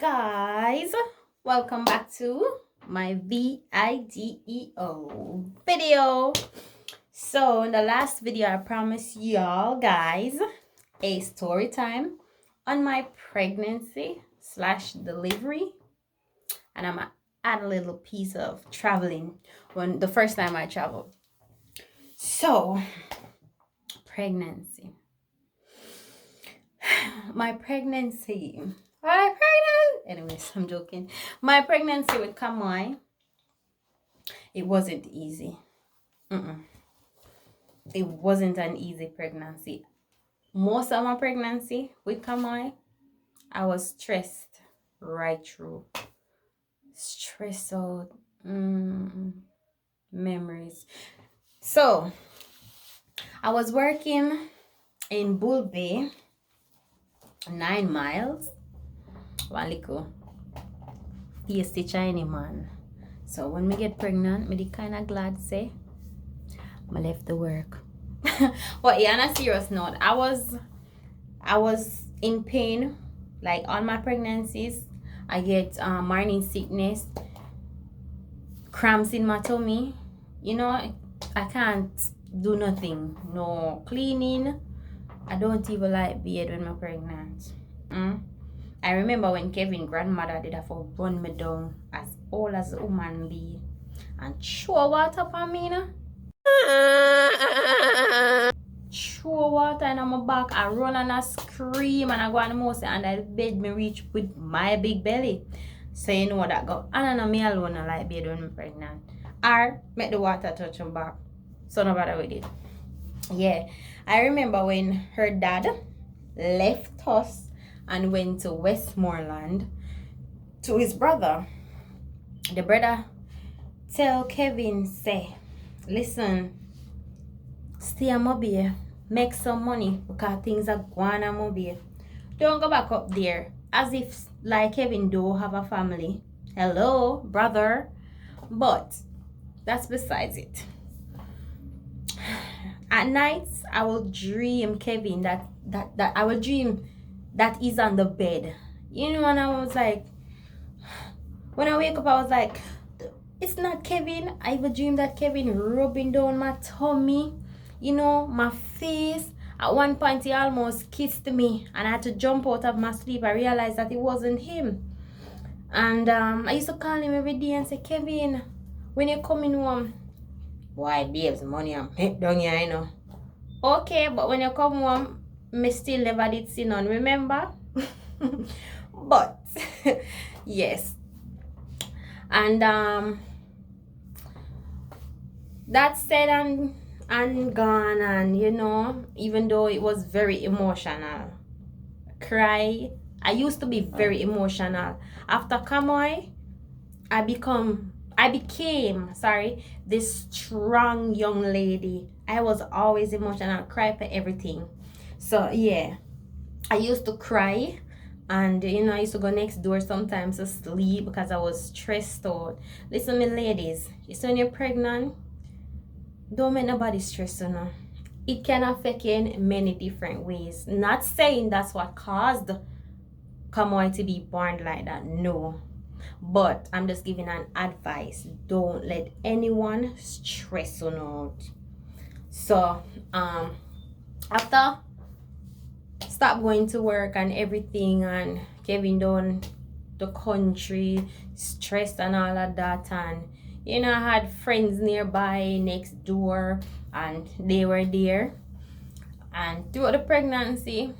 guys, welcome back to my video video. So in the last video I promised y'all guys a story time on my pregnancy slash delivery, and I'm gonna add a little piece of traveling when the first time I traveled. So pregnancy, my pregnancy. I'm pregnant. Anyways, I'm joking. My pregnancy with Kamoi, it wasn't easy. It wasn't an easy pregnancy. Most of my pregnancy with Kamoi, I was stressed right through. Stressed out. Memories. So, I was working in Bull Bay, 9 miles. One little tasty Chinese man. So when me get pregnant, me kind of glad say I left the work. But yeah, on a serious note, I was in pain. Like on my pregnancies, I get morning sickness, cramps in my tummy. You know, I can't do nothing. No cleaning. I don't even like bed when I'm pregnant. I remember when Kevin grandmother did have to run me down as old as a woman be and throw water upon me, you know? Throw water in my back. I run and I scream and I go on the most and I bed me reach with my big belly. So you know that go. And I me alone I like bed when I'm pregnant. Or make the water touch my back. So nobody with it. Yeah. I remember when her dad left us and went to Westmoreland to his brother. The brother tell Kevin, say, listen, stay at Mobile, make some money because things are going on Mobile. Don't go back up there as if like Kevin don't have a family. Hello, brother. But that's besides it. At nights, I will dream Kevin that I will dream that is on the bed. You know, and I was like, when I wake up, I was like, it's not Kevin. I even dream that Kevin rubbing down my tummy, you know, my face. At one point, he almost kissed me, and I had to jump out of my sleep. I realized that it wasn't him. And I used to call him every day and say, Kevin, when you coming home, why, babes, money I'm down here, you know. Okay, but when you come home, me still never did see none, remember? But yes. And that said and gone, and you know, even though it was very emotional, cry. I used to be very emotional. After Kamoi, I became this strong young lady. I was always emotional, cry for everything. So yeah, I used to cry, and you know, I used to go next door sometimes to sleep because I was stressed out. Listen, me ladies, you see when you're pregnant, don't make nobody stress you know. It can affect you in many different ways. Not saying that's what caused Kamoi to be born like that, no. But I'm just giving an advice. Don't let anyone stress you out. So after stop going to work and everything, and Kevin down the country, stressed and all of that, and you know, I had friends nearby next door and they were there. And throughout the pregnancy,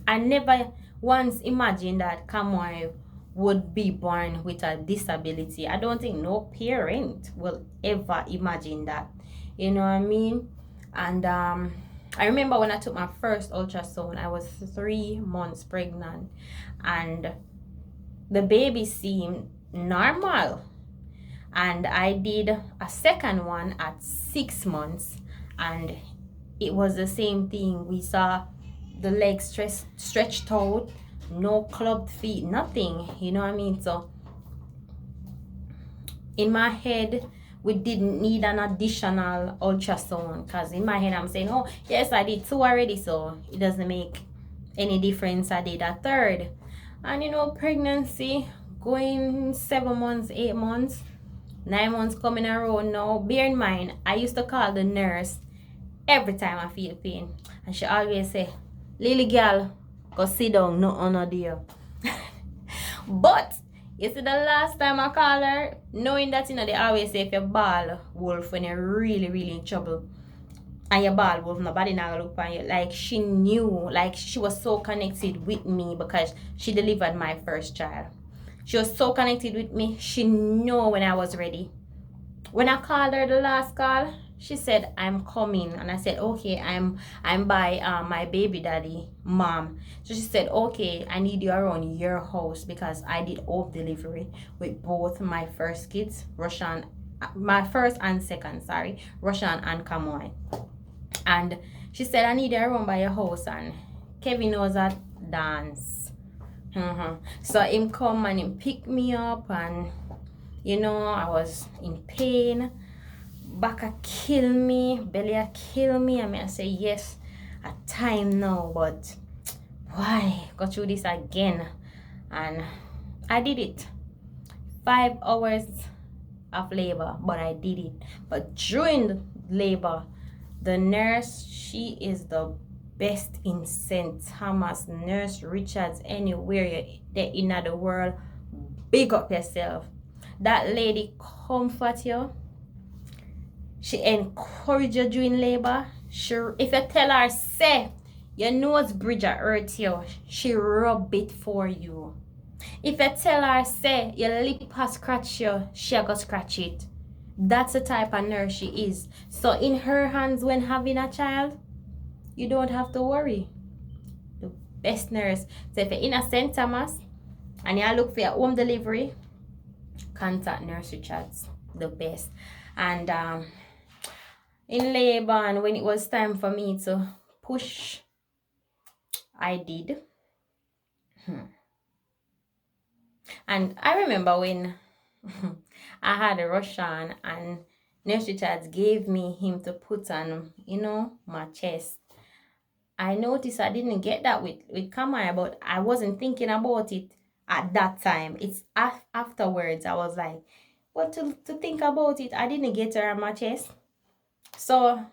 I never once imagined that Kamoi would be born with a disability. I don't think no parent will ever imagine that. You know what I mean? And I remember when I took my first ultrasound, I was 3 months pregnant, and the baby seemed normal. And I did a second one at 6 months, and it was the same thing. We saw the legs stretched out, no clubbed feet, nothing, you know what I mean? So in my head, we didn't need an additional ultrasound, because in my head I'm saying, oh yes, I did 2 already, so it doesn't make any difference. I did a third. And you know, pregnancy going 7 months, 8 months, 9 months coming around now. Bear in mind, I used to call the nurse every time I feel pain. And she always say, Lily girl, go sit down, no honor there. But you see the last time I call her, knowing that you know they always say if you ball wolf when you're really, really in trouble. And your ball wolf, nobody now look on you. Like she knew, like she was so connected with me because she delivered my first child. She was so connected with me. She knew when I was ready. When I called her the last call, she said I'm coming, and I said okay, I'm by my baby daddy mom. So she said okay, I need you around your house because I did home delivery with both my first kids, Roshan, my first and second, sorry, Roshan and Kamoy. And she said I need you around by your house, and Kevin knows that dance. So him come and him pick me up, and you know I was in pain. Back a kill me, belly a kill me. I mean I say yes, a time now, but why go through this again? And I did it. 5 hours of labor, but I did it. But during the labor, the nurse, she is the best in St. Thomas. Nurse Richards, anywhere you're in the world, big up yourself. That lady comfort you. She encourage you during labor. If you tell her, say, your nose bridge hurt you, she rub it for you. If you tell her, say, your lip has scratch you, she go scratch it. That's the type of nurse she is. So in her hands when having a child, you don't have to worry. The best nurse. So if you're in a St. Thomas and you look for your home delivery, contact Nurse Richards, the best. And in labor, and when it was time for me to push, I did. And I remember when I had a Roshan and Nurse Richards gave me him to put on, you know, my chest. I noticed I didn't get that with Kamaya, but I wasn't thinking about it at that time. It's afterwards I was like, but to think about it, I didn't get her on my chest. So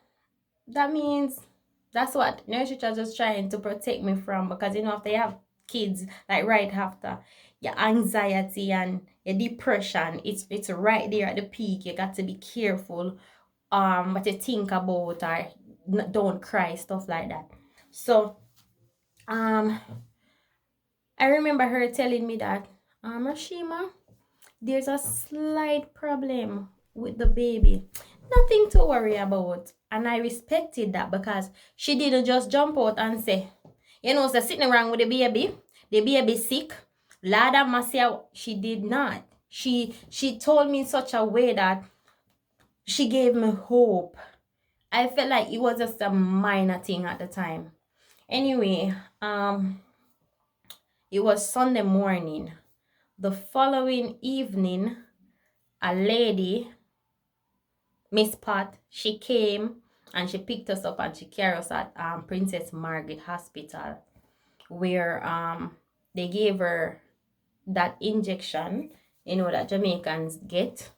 that means that's what Nurse Richards was trying to protect me from, because you know if they have kids like right after, your anxiety and your depression, it's right there at the peak. You got to be careful what you think about, or don't cry, stuff like that. So I remember her telling me that Rashima, there's a slight problem with the baby, nothing to worry about. And I respected that because she didn't just jump out and say, you know, so sitting around with the baby sick, Lord have mercy. She did not. She told me in such a way that she gave me hope. I felt like it was just a minor thing at the time. Anyway, it was Sunday morning. The following evening, a lady, Miss Pat, she came and she picked us up and she carried us at Princess Margaret Hospital, where they gave her that injection, you know, that Jamaicans get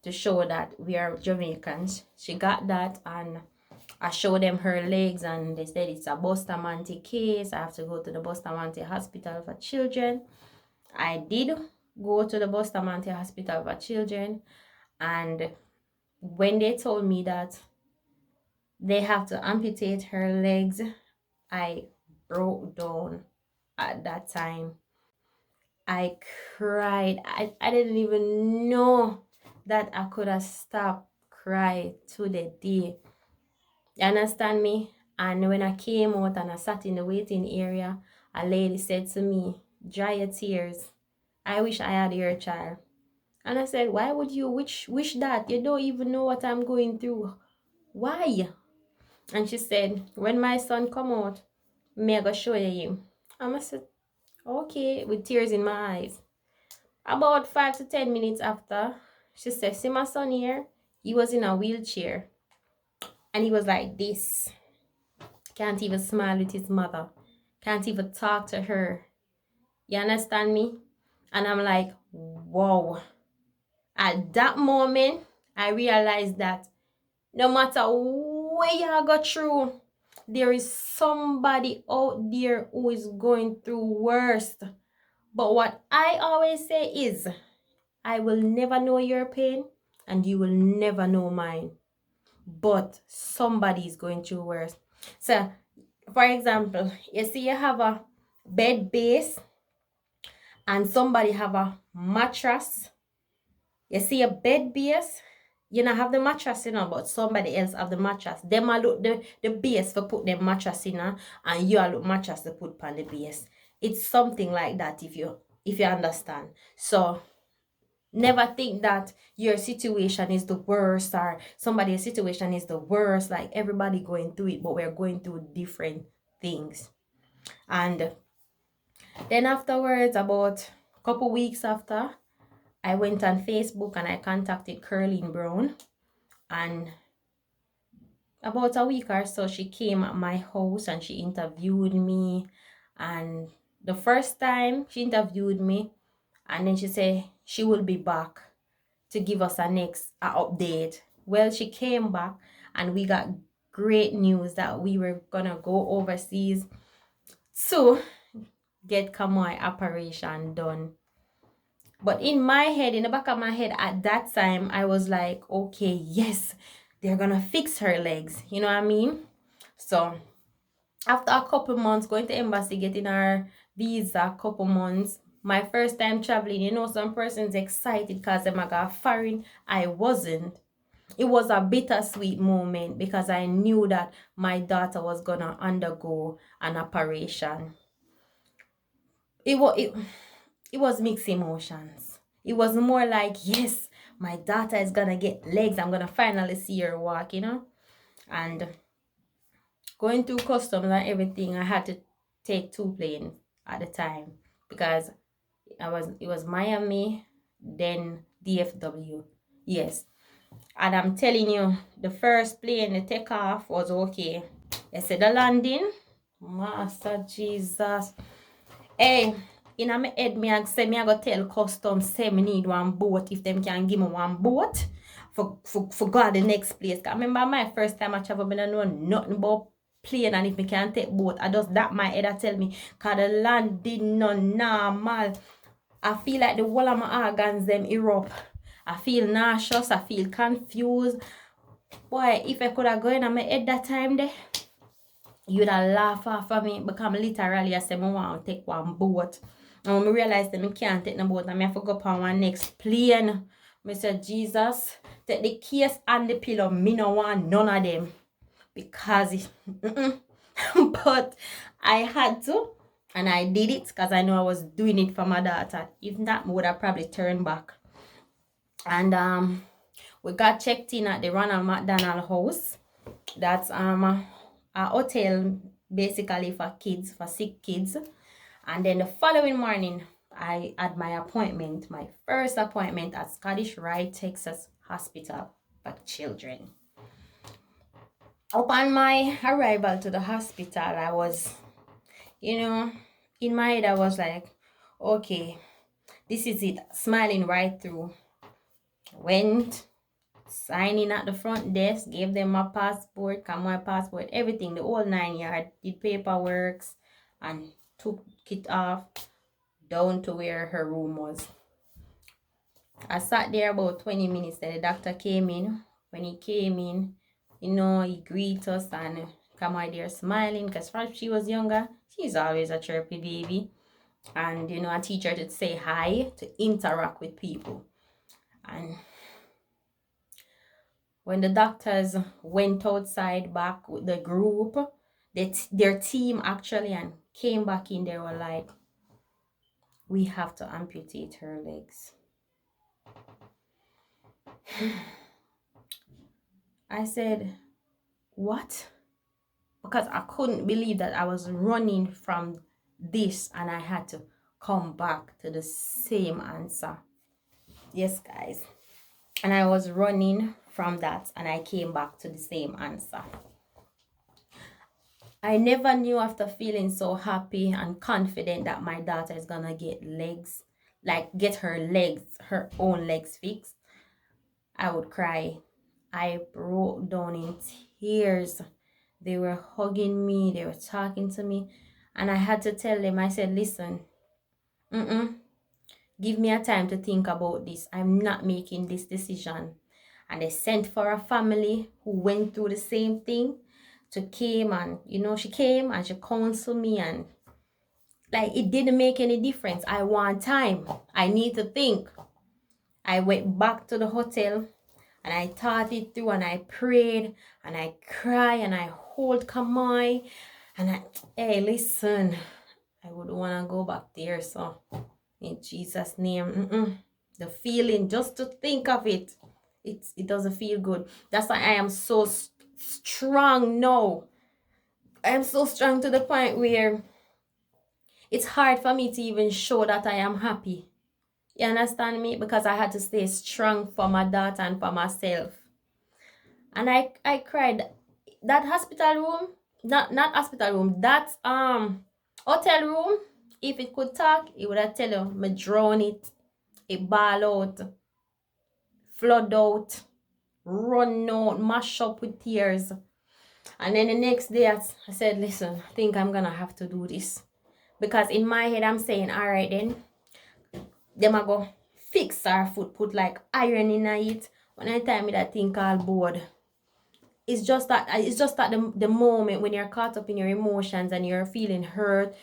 to show that we are Jamaicans. She got that, and I showed them her legs, and they said it's a Bustamante case. I have to go to the Bustamante Hospital for Children. I did go to the Bustamante Hospital for Children, and when they told me that they have to amputate her legs, I broke down at that time. I cried. I didn't even know that I could have stopped crying to the day. You understand me? And when I came out and I sat in the waiting area, a lady said to me, dry your tears. I wish I had your child. And I said, why would you wish that? You don't even know what I'm going through. Why? And she said, when my son come out, me I go show you him. And I said, okay, with tears in my eyes. About 5 to 10 minutes after, she said, see my son here? He was in a wheelchair. And he was like this. Can't even smile with his mother. Can't even talk to her. You understand me? And I'm like, wow. At that moment, I realized that no matter where you go through, there is somebody out there who is going through worst. But what I always say is, I will never know your pain and you will never know mine. But somebody is going through worse. So, for example, you see you have a bed base and somebody have a mattress. You see a bed base, you know have the mattress, but somebody else have the mattress. Them a look the base for put them mattress in, and you a look mattress to put on the base. It's something like that if you understand. So never think that your situation is the worst or somebody's situation is the worst. Like everybody going through it, but we're going through different things. And then afterwards, about a couple weeks after, I went on Facebook and I contacted Curleen Brown. And about a week or so, she came at my house and she interviewed me. And the first time she interviewed me, and then she said she will be back to give us a next update. Well, she came back and we got great news that we were gonna go overseas to get Kamoy operation done. But in my head, in the back of my head at that time, I was like, okay, yes, they're gonna fix her legs. You know what I mean? So after a couple months going to embassy, getting our visa, a couple months, my first time traveling, some persons excited because they got foreign. I wasn't. It was a bittersweet moment because I knew that my daughter was gonna undergo an operation. It was mixed emotions. It was more like, yes, my daughter is gonna get legs. I'm gonna finally see her walk, And going through customs and everything, I had to take 2 planes at the time because it was Miami, then DFW. Yes. And I'm telling you, the first plane, the takeoff was okay. I said the landing, Master Jesus. Hey, in my head, I say me I go tell customs say me need one boat if them can give me one boat for go to the next place. I remember my first time I travel, I don't know nothing about plane, and if me can't take boat, I just that my head I tell me cause the landing no normal. I feel like the whole of my organs them erupt. I feel nauseous, I feel confused. Boy, if I could have gone in my head that time there, you'd have laughed off of me because literally I said I want to take one boat. And when I realized that I can't take no boat, I have to go up on one next plane. I said, Jesus, take the case and the pillow. Me no want none of them. Because but I had to. And I did it because I know I was doing it for my daughter. If not, I would have probably turned back. And we got checked in at the Ronald McDonald House. That's a hotel basically for kids, for sick kids. And then the following morning, I had my appointment, my first appointment at Scottish Rite Texas Hospital for Children. Upon my arrival to the hospital, I was, in my head, I was like, okay, this is it, smiling right through. Went, signing at the front desk, gave them my passport, my passport, everything, the whole 9 yards, did paperwork, and took it off down to where her room was. I sat there about 20 minutes, then the doctor came in. When he came in, he greeted us and come out there smiling because when she was younger, she's always a chirpy baby. And, I teach her to say hi, to interact with people. And when the doctors went outside back with the group, their team actually, and came back in, they were like, we have to amputate her legs. I said, what? Because I couldn't believe that I was running from this and I had to come back to the same answer. Yes, guys. And I was running from that and I came back to the same answer. I never knew after feeling so happy and confident that my daughter is gonna get legs, like get her legs, her own legs fixed, I would cry. I broke down in tears. They were hugging me, they were talking to me, and I had to tell them, I said, listen, give me a time to think about this. I'm not making this decision. And they sent for a family who went through the same thing to came, and she came and she counseled me, and like it didn't make any difference. I want time. I need to think. I went back to the hotel and I thought it through, and I prayed and I cried and I hold Kamai, and hey, listen, I would want to go back there. So in Jesus' name, the feeling, just to think of it, it doesn't feel good. That's why I am so strong now. I am so strong to the point where it's hard for me to even show that I am happy. You understand me? Because I had to stay strong for my daughter and for myself. And I cried. That hospital room, not hospital room, that hotel room, if it could talk, it would have tell you, me drown it, ball out, flood out, run out, mash up with tears. And then the next day I said, listen, I think I'm gonna have to do this. Because in my head I'm saying, all right then, them I go fix our foot, put like iron in it. When I tell me that thing called board, it's just that the moment when you're caught up in your emotions and you're feeling hurt,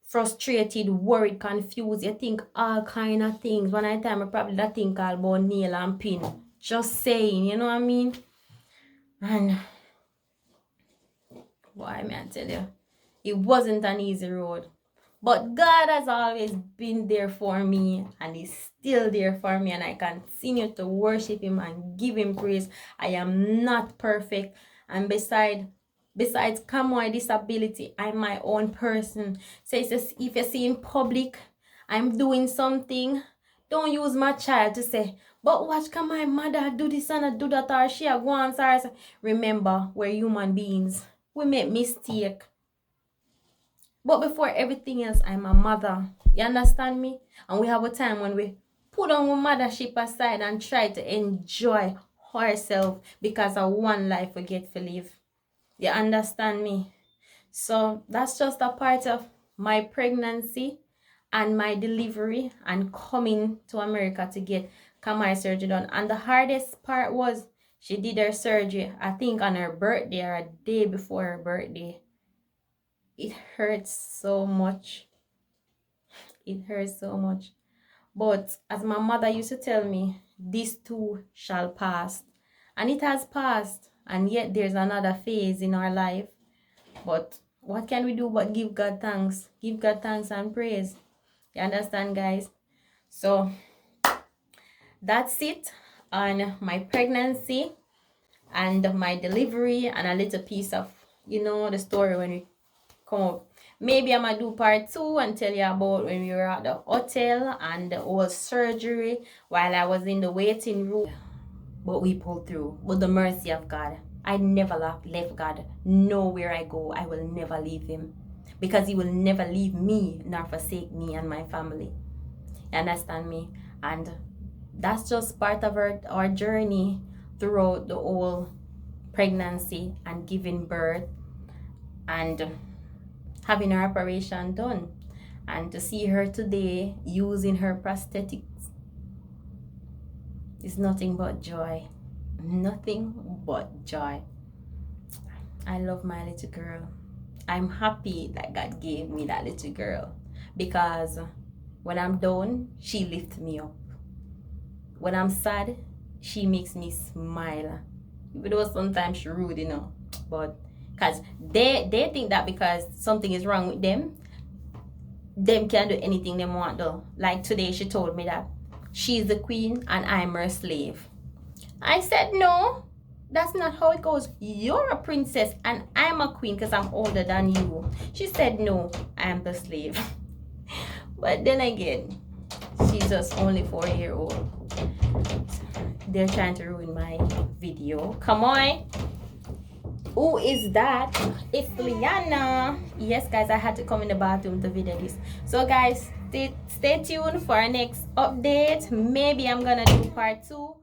frustrated, worried, confused, you think all kind of things. When I tell me probably that thing called about nail and pin. Just saying, you know what I mean? And boy, may I tell you, it wasn't an easy road. But God has always been there for me, and He's still there for me, and I continue to worship Him and give Him praise. I am not perfect, and besides my disability, I'm my own person. So if you see in public I'm doing something, don't use my child to say, but watch, can my mother do this and do that, or she go on. Remember, we're human beings. We make mistakes. But before everything else, I'm a mother. You understand me? And we have a time when we put our mothership aside and try to enjoy ourselves because of one life we get to live. You understand me? So that's just a part of my pregnancy and my delivery and coming to America to get Kamai surgery done. And the hardest part was she did her surgery, I think on her birthday or a day before her birthday. It hurts so much. It hurts so much. But as my mother used to tell me, this too shall pass. And it has passed. And yet there's another phase in our life. But what can we do but give God thanks? Give God thanks and praise. You understand, guys? So that's it on my pregnancy and my delivery, and a little piece of, the story when we come up. Maybe I might do part 2 and tell you about when we were at the hotel and the whole surgery while I was in the waiting room. But we pulled through with the mercy of God. I never left God. Nowhere I go, I will never leave Him, because He will never leave me nor forsake me and my family. You understand me? And that's just part of our journey throughout the whole pregnancy and giving birth and having her operation done. And to see her today using her prosthetics is nothing but joy. Nothing but joy. I love my little girl. I'm happy that God gave me that little girl, because when I'm down, she lifts me up. When I'm sad, she makes me smile. Even though sometimes she's rude, but because they think that because something is wrong with them can do anything they want though. Like today, she told me that she's the queen and I'm her slave. I said, no, that's not how it goes. You're a princess and I'm a queen because I'm older than you. She said, no, I'm the slave. But then again, she's just only 4-year-old. They're trying to ruin my video. Come on. Who is that? It's Liana. Yes, guys, I had to come in the bathroom to video this. So, guys, stay tuned for our next update. Maybe I'm gonna do part 2.